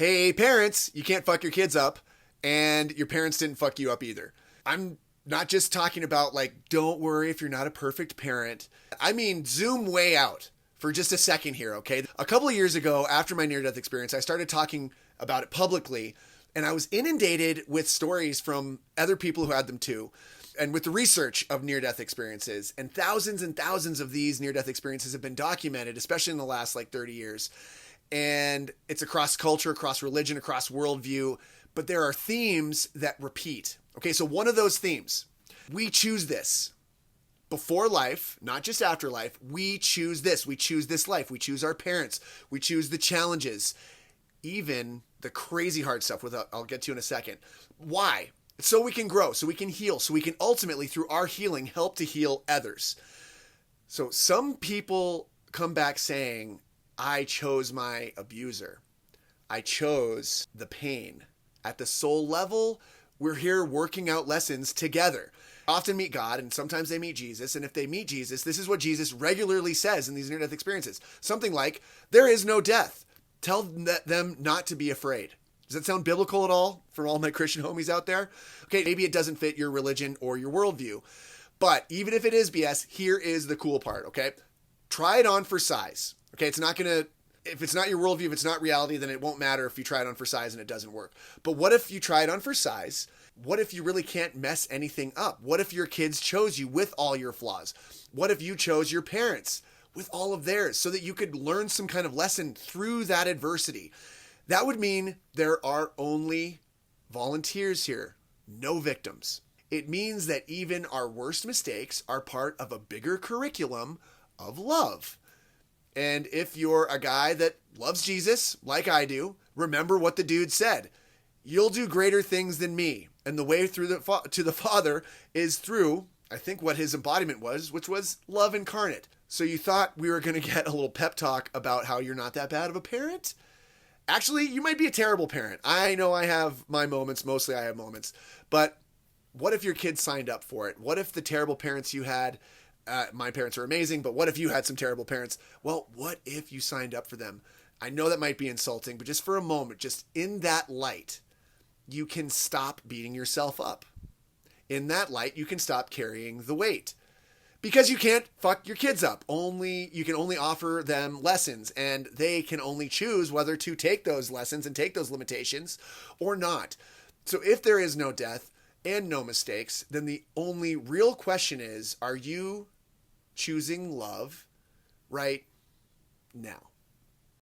hey, parents, you can't fuck your kids up, and your parents didn't fuck you up either. I'm not just talking about like, don't worry if you're not a perfect parent. I mean, zoom way out for just a second here, okay? A couple of years ago, after my near-death experience, I started talking about it publicly, and I was inundated with stories from other people who had them too, and with the research of near-death experiences. And thousands of these near-death experiences have been documented, especially in the last like 30 years. And it's across culture, across religion, across worldview, but there are themes that repeat. Okay, so one of those themes, we choose this. Before life, not just after life, we choose this. We choose this life. We choose our parents. We choose the challenges, even the crazy hard stuff, which I'll get to in a second. Why? So we can grow, so we can heal, so we can ultimately, through our healing, help to heal others. So some people come back saying, I chose my abuser. I chose the pain. At the soul level, we're here working out lessons together. Often meet God, and sometimes they meet Jesus. And if they meet Jesus, this is what Jesus regularly says in these near-death experiences. Something like, there is no death. Tell them not to be afraid. Does that sound biblical at all for all my Christian homies out there? Okay, maybe it doesn't fit your religion or your worldview. But even if it is BS, here is the cool part, okay? Try it on for size. Okay, it's not going to, if it's not your worldview, if it's not reality, then it won't matter if you try it on for size and it doesn't work. But what if you try it on for size? What if you really can't mess anything up? What if your kids chose you with all your flaws? What if you chose your parents with all of theirs so that you could learn some kind of lesson through that adversity? That would mean there are only volunteers here, no victims. It means that even our worst mistakes are part of a bigger curriculum of love. And if you're a guy that loves Jesus, like I do, remember what the dude said. You'll do greater things than me. And the way through to the Father is through, I think what his embodiment was, which was love incarnate. So you thought we were going to get a little pep talk about how you're not that bad of a parent? Actually, you might be a terrible parent. I know I have my moments. Mostly I have moments. But what if your kids signed up for it? What if the terrible parents you had, my parents are amazing, but what if you had some terrible parents? Well, what if you signed up for them? I know that might be insulting, but just for a moment, just in that light, you can stop beating yourself up. In that light, you can stop carrying the weight. Because you can't fuck your kids up. You can only offer them lessons, and they can only choose whether to take those lessons and take those limitations or not. So if there is no death and no mistakes, then the only real question is, are you choosing love right now?